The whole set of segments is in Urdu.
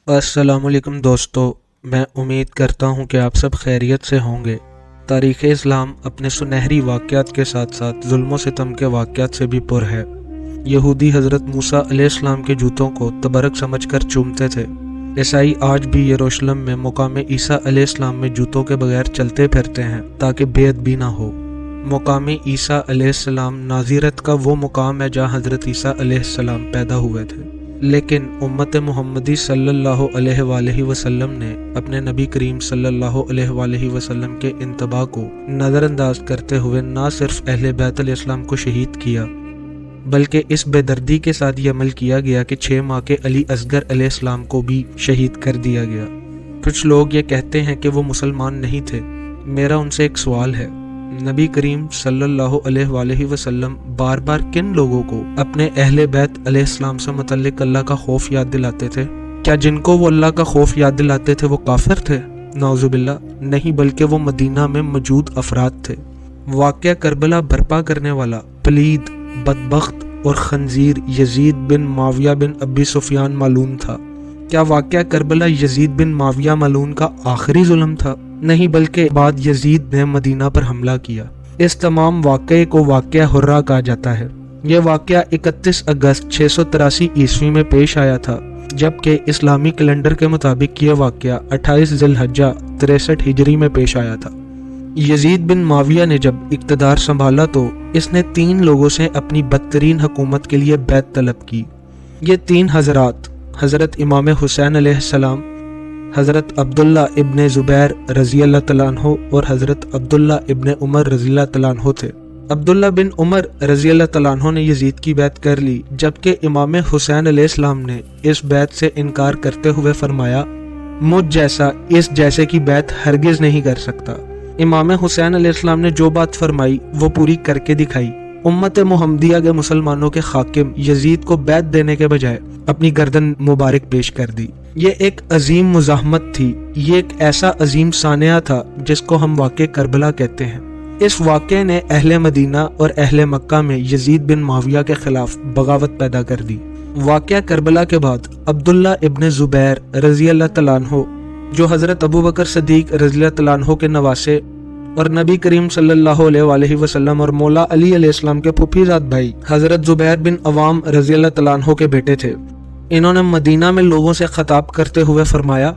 السلام علیکم دوستو، میں امید کرتا ہوں کہ آپ سب خیریت سے ہوں گے۔ تاریخ اسلام اپنے سنہری واقعات کے ساتھ ساتھ ظلم و ستم کے واقعات سے بھی پر ہے۔ یہودی حضرت موسیٰ علیہ السلام کے جوتوں کو تبرک سمجھ کر چومتے تھے۔ عیسائی آج بھی یروشلم میں مقام عیسیٰ علیہ السلام میں جوتوں کے بغیر چلتے پھرتے ہیں تاکہ بے ادبی نہ ہو۔ مقام عیسیٰ علیہ السلام نازرت کا وہ مقام ہے جہاں حضرت عیسیٰ علیہ السلام پیدا ہوئے تھے، لیکن امت محمدی صلی اللہ علیہ وآلہ وسلم نے اپنے نبی کریم صلی اللہ علیہ وآلہ وسلم کے انتباہ کو نظر انداز کرتے ہوئے نہ صرف اہل بیت علیہ السلام کو شہید کیا، بلکہ اس بے دردی کے ساتھ یہ عمل کیا گیا کہ 6 ماہ کے علی اصغر علیہ السلام کو بھی شہید کر دیا گیا۔ کچھ لوگ یہ کہتے ہیں کہ وہ مسلمان نہیں تھے۔ میرا ان سے ایک سوال ہے، نبی کریم صلی اللہ علیہ وآلہ وسلم بار بار کن لوگوں کو اپنے اہل بیت علیہ السلام سے متعلق اللہ کا خوف یاد دلاتے تھے؟ کیا جن کو وہ اللہ کا خوف یاد دلاتے تھے وہ کافر تھے؟ نعوذ باللہ، نہیں، بلکہ وہ مدینہ میں موجود افراد تھے۔ واقعہ کربلا برپا کرنے والا پلید، بدبخت اور خنزیر یزید بن معاویہ بن ابی سفیان ملعون تھا۔ کیا واقعہ کربلا یزید بن معاویہ ملعون کا آخری ظلم تھا؟ نہیں، بلکہ بعد یزید نے مدینہ پر حملہ کیا۔ اس تمام واقعے کو واقعہ حرہ کہا جاتا ہے۔ یہ واقعہ 31 اگست 683 عیسوی میں پیش آیا تھا، جبکہ اسلامی کیلنڈر کے مطابق یہ واقعہ 28 ذی الحجہ 63 ہجری میں پیش آیا تھا۔ یزید بن معاویہ نے جب اقتدار سنبھالا تو اس نے 3 لوگوں سے اپنی بدترین حکومت کے لیے بیعت طلب کی۔ یہ 3 حضرات حضرت امام حسین علیہ السلام، حضرت عبداللہ ابن زبیر رضی اللہ تعالیٰ عنہ اور حضرت عبداللہ ابن عمر رضی اللہ تعالیٰ عنہ تھے۔ عبداللہ بن عمر رضی اللہ تعالیٰ عنہ نے یزید کی بیعت کر لی، جبکہ امام حسین علیہ السلام نے اس بیعت سے انکار کرتے ہوئے فرمایا، مجھ جیسا اس جیسے کی بیعت ہرگز نہیں کر سکتا۔ امام حسین علیہ السلام نے جو بات فرمائی وہ پوری کر کے دکھائی۔ امت محمدیہ کے مسلمانوں کے حاکم یزید کو بیعت دینے کے بجائے اپنی گردن مبارک پیش کر دی۔ یہ ایک عظیم مزاحمت تھی، یہ ایک ایسا عظیم سانحہ تھا جس کو ہم واقعہ کربلا کہتے ہیں۔ اس واقعے نے اہل مدینہ اور اہل مکہ میں یزید بن معاویہ کے خلاف بغاوت پیدا کر دی۔ واقعہ کربلا کے بعد عبداللہ ابن زبیر رضی اللہ تعالیٰ عنہ، جو حضرت ابوبکر صدیق رضی اللہ تعالیٰ عنہ کے نواسے اور نبی کریم صلی اللہ علیہ وآلہ وسلم اور مولا علی علیہ السلام کے پھوپھی زاد بھائی حضرت زبیر بن عوام رضی اللہ تعالیٰ عنہ کے بیٹے تھے، انہوں نے مدینہ میں لوگوں سے خطاب کرتے ہوئے فرمایا،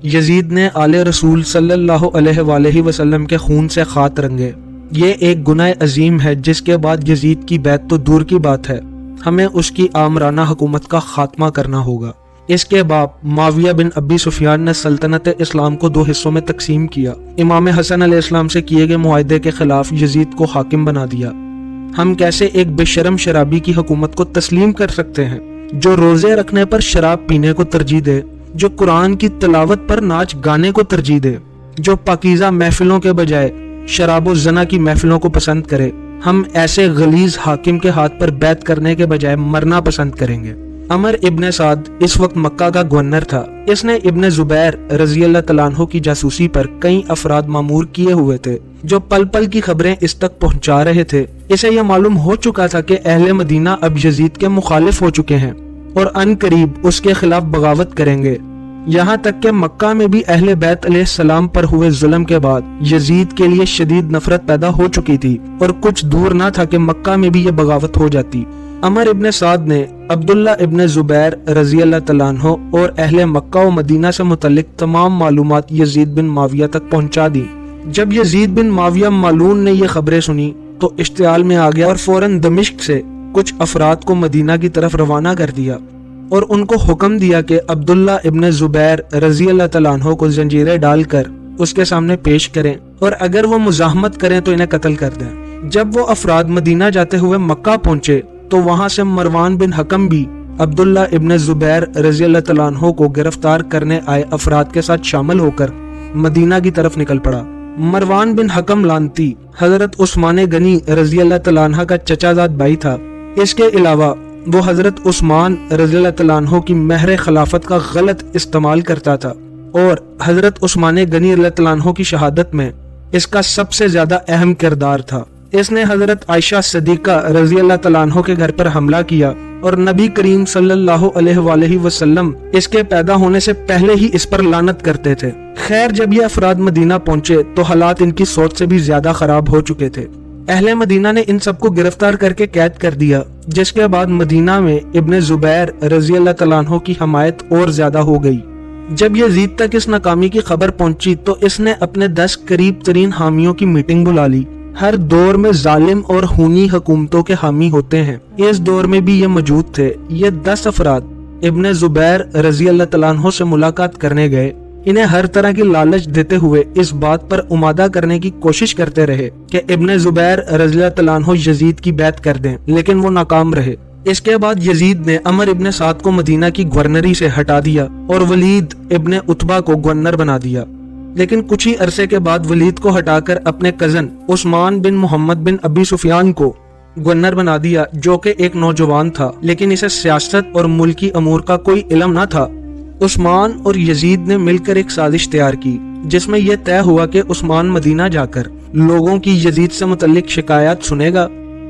یزید نے آل رسول صلی اللہ علیہ وآلہ وسلم کے خون سے خط رنگے۔ یہ ایک گناہ عظیم ہے جس کے بعد یزید کی بیعت تو دور کی بات ہے، ہمیں اس کی آمرانہ حکومت کا خاتمہ کرنا ہوگا۔ اس کے باپ معاویہ بن ابی سفیان نے سلطنت اسلام کو 2 حصوں میں تقسیم کیا۔ امام حسن علیہ السلام سے کیے گئے معاہدے کے خلاف یزید کو حاکم بنا دیا۔ ہم کیسے ایک بے شرم شرابی کی حکومت کو تسلیم کر سکتے ہیں جو روزے رکھنے پر شراب پینے کو ترجیح دے، جو قرآن کی تلاوت پر ناچ گانے کو ترجیح دے، جو پاکیزہ محفلوں کے بجائے شراب و زنا کی محفلوں کو پسند کرے؟ ہم ایسے غلیظ حاکم کے ہاتھ پر بیعت کرنے کے بجائے مرنا پسند کریں گے۔ عمر ابن سعد اس وقت مکہ کا گورنر تھا۔ اس نے ابن زبیر رضی اللہ تعالیٰ عنہ کی جاسوسی پر کئی افراد مامور کیے ہوئے تھے جو پل پل کی خبریں اس تک پہنچا رہے تھے۔ اسے یہ معلوم ہو چکا تھا کہ اہل مدینہ اب یزید کے مخالف ہو چکے ہیں اور ان قریب اس کے خلاف بغاوت کریں گے۔ یہاں تک کہ مکہ میں بھی اہل بیت علیہ السلام پر ہوئے ظلم کے بعد یزید کے لیے شدید نفرت پیدا ہو چکی تھی اور کچھ دور نہ تھا کہ مکہ میں بھی یہ بغاوت ہو جاتی۔ عمر ابن سعد نے عبداللہ ابن زبیر رضی اللہ تعالیٰ عنہ اور اہل مکہ و مدینہ سے متعلق تمام معلومات یزید بن معاویہ تک پہنچا دی۔ جب یزید بن معاویہ ملعون نے یہ خبریں سنی تو اشتعال میں آ گیا اور فوراً دمشق سے کچھ افراد کو مدینہ کی طرف روانہ کر دیا اور ان کو حکم دیا کہ عبداللہ ابن زبیر رضی اللہ تعالیٰ عنہ کو زنجیریں ڈال کر اس کے سامنے پیش کریں اور اگر وہ مزاحمت کریں تو انہیں قتل کر دیں۔ جب وہ افراد مدینہ جاتے ہوئے مکہ پہنچے تو وہاں سے مروان بن حکم بھی عبداللہ ابن زبیر رضی اللہ تعالیٰ عنہ کو گرفتار کرنے آئے افراد کے ساتھ شامل ہو کر مدینہ کی طرف نکل پڑا۔ مروان بن حکم لانتی حضرت عثمان غنی رضی اللہ تعالیٰ عنہ کا چچا زاد بھائی تھا۔ اس کے علاوہ وہ حضرت عثمان رضی اللہ تعالیٰ عنہ کی مہر خلافت کا غلط استعمال کرتا تھا اور حضرت عثمان غنی رضی اللہ تعالیٰ عنہ کی شہادت میں اس کا سب سے زیادہ اہم کردار تھا۔ اس نے حضرت عائشہ صدیقہ رضی اللہ تعالیٰ عنہ کے گھر پر حملہ کیا اور نبی کریم صلی اللہ علیہ وآلہ وسلم اس کے پیدا ہونے سے پہلے ہی اس پر لعنت کرتے تھے۔ خیر جب یہ افراد مدینہ پہنچے تو حالات ان کی سوچ سے بھی زیادہ خراب ہو چکے تھے۔ اہل مدینہ نے ان سب کو گرفتار کر کے قید کر دیا، جس کے بعد مدینہ میں ابن زبیر رضی اللہ تعالیٰ عنہ کی حمایت اور زیادہ ہو گئی۔ جب یزید تک اس ناکامی کی خبر پہنچی تو اس نے اپنے 10 قریب ترین حامیوں کی میٹنگ بلا لی۔ ہر دور میں ظالم اور خونی حکومتوں کے حامی ہوتے ہیں، اس دور میں بھی یہ موجود تھے۔ یہ 10 افراد ابن زبیر رضی اللہ تعالیٰ عنہ سے ملاقات کرنے گئے۔ انہیں ہر طرح کی لالچ دیتے ہوئے اس بات پر امادہ کرنے کی کوشش کرتے رہے کہ ابن زبیر رضی اللہ تعالیٰ عنہ یزید کی بیعت کر دیں، لیکن وہ ناکام رہے۔ اس کے بعد یزید نے عمر ابن سعد کو مدینہ کی گورنری سے ہٹا دیا اور ولید ابن عتبہ کو گورنر بنا دیا، لیکن کچھ ہی عرصے کے بعد ولید کو ہٹا کر اپنے کزن عثمان بن محمد بن ابی سفیان کو گورنر بنا دیا، جو کہ ایک نوجوان تھا لیکن اسے سیاست اور ملکی امور کا کوئی علم نہ تھا۔ عثمان اور یزید نے مل کر ایک سازش تیار کی جس میں یہ طے ہوا کہ عثمان مدینہ جا کر لوگوں کی یزید سے متعلق شکایات سنے گا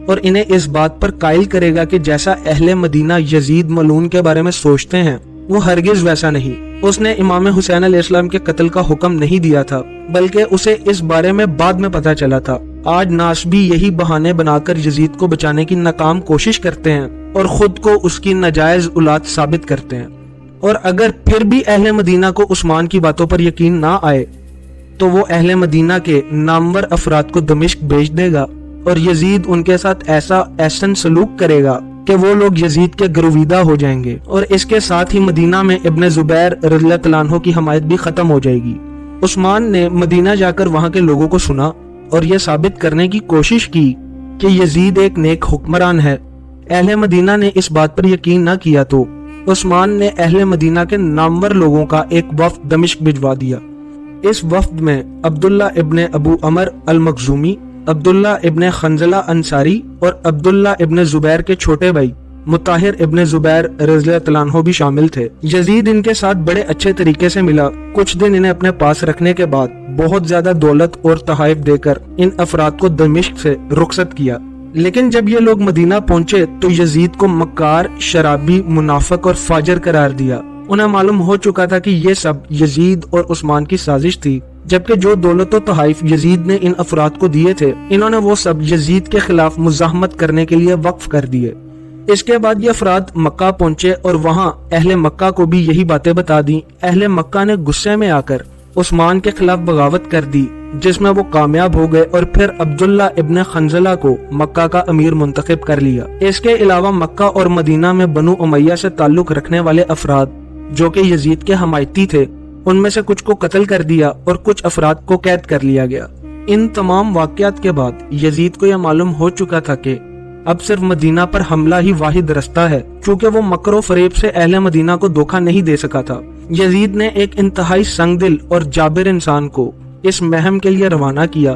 اور انہیں اس بات پر قائل کرے گا کہ جیسا اہل مدینہ یزید ملعون کے بارے میں سوچتے ہیں وہ ہرگز ویسا نہیں۔ اس نے امام حسین علیہ السلام کے قتل کا حکم نہیں دیا تھا، بلکہ اسے اس بارے میں بعد میں پتا چلا تھا۔ آج ناسبی یہی بہانے بنا کر یزید کو بچانے کی ناکام کوشش کرتے ہیں اور خود کو اس کی ناجائز اولاد ثابت کرتے ہیں، اور اگر پھر بھی اہل مدینہ کو عثمان کی باتوں پر یقین نہ آئے تو وہ اہل مدینہ کے نامور افراد کو دمشق بھیج دے گا اور یزید ان کے ساتھ ایسا احسن سلوک کرے گا کہ وہ لوگ یزید کے گرویدہ ہو جائیں گے، اور اس کے ساتھ ہی مدینہ میں ابن زبیر رضی اللہ تعالیٰ عنہ کی حمایت بھی ختم ہو جائے گی۔ عثمان نے مدینہ جا کر وہاں کے لوگوں کو سنا اور یہ ثابت کرنے کی کوشش کی کہ یزید ایک نیک حکمران ہے۔ اہل مدینہ نے اس بات پر یقین نہ کیا تو عثمان نے اہل مدینہ کے نامور لوگوں کا ایک وفد دمشق بھجوا دیا۔ اس وفد میں عبداللہ ابن ابو عمر المخزومی، عبداللہ ابن خنزلہ انصاری اور عبداللہ ابن زبیر کے چھوٹے بھائی مطہر ابن زبیر رضی اللہ تعالیٰ عنہ بھی شامل تھے۔ یزید ان کے ساتھ بڑے اچھے طریقے سے ملا۔ کچھ دن انہیں اپنے پاس رکھنے کے بعد بہت زیادہ دولت اور تحائف دے کر ان افراد کو دمشق سے رخصت کیا۔ لیکن جب یہ لوگ مدینہ پہنچے تو یزید کو مکار، شرابی، منافق اور فاجر قرار دیا۔ انہیں معلوم ہو چکا تھا کہ یہ سب یزید اور عثمان کی سازش تھی، جبکہ جو دولت و تحائف یزید نے ان افراد کو دیے تھے انہوں نے وہ سب یزید کے خلاف مزاحمت کرنے کے لیے وقف کر دیے۔ اس کے بعد یہ افراد مکہ پہنچے اور وہاں اہل مکہ کو بھی یہی باتیں بتا دیں۔ اہل مکہ نے غصے میں آ کر عثمان کے خلاف بغاوت کر دی، جس میں وہ کامیاب ہو گئے اور پھر عبداللہ ابن خنزلہ کو مکہ کا امیر منتخب کر لیا۔ اس کے علاوہ مکہ اور مدینہ میں بنو امیہ سے تعلق رکھنے والے افراد جو کہ یزید کے حمایتی تھے ان میں سے کچھ کو قتل کر دیا اور کچھ افراد کو قید کر لیا گیا۔ ان تمام واقعات کے بعد یزید کو یہ معلوم ہو چکا تھا کہ اب صرف مدینہ پر حملہ ہی واحد رستہ ہے، کیونکہ وہ مکر و فریب سے اہل مدینہ کو دھوکہ نہیں دے سکا تھا۔ یزید نے ایک انتہائی سنگ دل اور جابر انسان کو اس مہم کے لیے روانہ کیا۔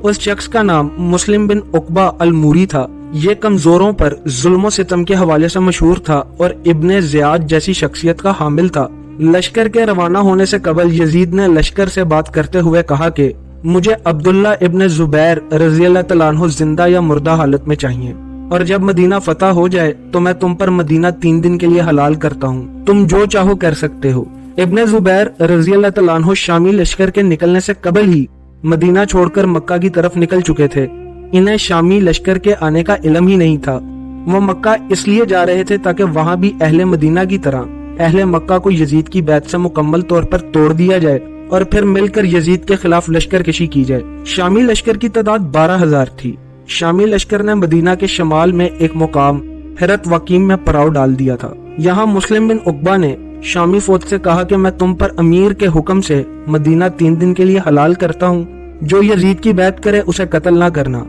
اس شخص کا نام مسلم بن عقبہ الموری تھا۔ یہ کمزوروں پر ظلم و ستم کے حوالے سے مشہور تھا اور ابن زیاد جیسی شخصیت کا حامل تھا۔ لشکر کے روانہ ہونے سے قبل یزید نے لشکر سے بات کرتے ہوئے کہا کہ مجھے عبداللہ ابن زبیر رضی اللہ تعالیٰ عنہ زندہ یا مردہ حالت میں چاہیے، اور جب مدینہ فتح ہو جائے تو میں تم پر مدینہ 3 دن کے لیے حلال کرتا ہوں، تم جو چاہو کر سکتے ہو۔ ابن زبیر رضی اللہ تعالیٰ عنہ شامی لشکر کے نکلنے سے قبل ہی مدینہ چھوڑ کر مکہ کی طرف نکل چکے تھے۔ انہیں شامی لشکر کے آنے کا علم ہی نہیں تھا۔ وہ مکہ اس لیے جا رہے تھے تاکہ وہاں بھی اہل مدینہ کی طرح اہل مکہ کو یزید کی بیعت سے مکمل طور پر توڑ دیا جائے اور پھر مل کر یزید کے خلاف لشکر کشی کی جائے۔ شامی لشکر کی تعداد 12,000 تھی۔ شامی لشکر نے مدینہ کے شمال میں ایک مقام حرت وقیم میں پڑاؤ ڈال دیا تھا۔ یہاں مسلم بن عقبہ نے شامی فوج سے کہا کہ میں تم پر امیر کے حکم سے مدینہ 3 دن کے لیے حلال کرتا ہوں، جو یزید کی بیعت کرے اسے قتل نہ کرنا،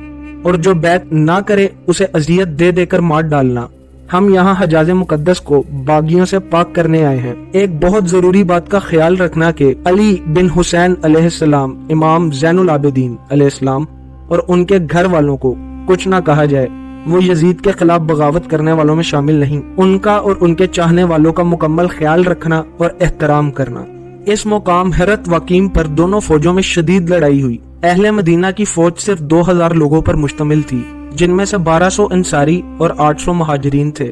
اور جو بیعت نہ کرے اسے اذیت دے دے کر مار ڈالنا۔ ہم یہاں حجاز مقدس کو باغیوں سے پاک کرنے آئے ہیں۔ ایک بہت ضروری بات کا خیال رکھنا کہ علی بن حسین علیہ السلام، امام زین العابدین علیہ السلام اور ان کے گھر والوں کو کچھ نہ کہا جائے۔ وہ یزید کے خلاف بغاوت کرنے والوں میں شامل نہیں۔ ان کا اور ان کے چاہنے والوں کا مکمل خیال رکھنا اور احترام کرنا۔ اس مقام حرت وقیم پر دونوں فوجوں میں شدید لڑائی ہوئی۔ اہل مدینہ کی فوج صرف 2,000 لوگوں پر مشتمل تھی، جن میں سے 1,200 انصاری اور 800 مہاجرین تھے۔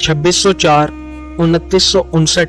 2604, 2959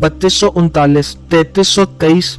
3239, 3323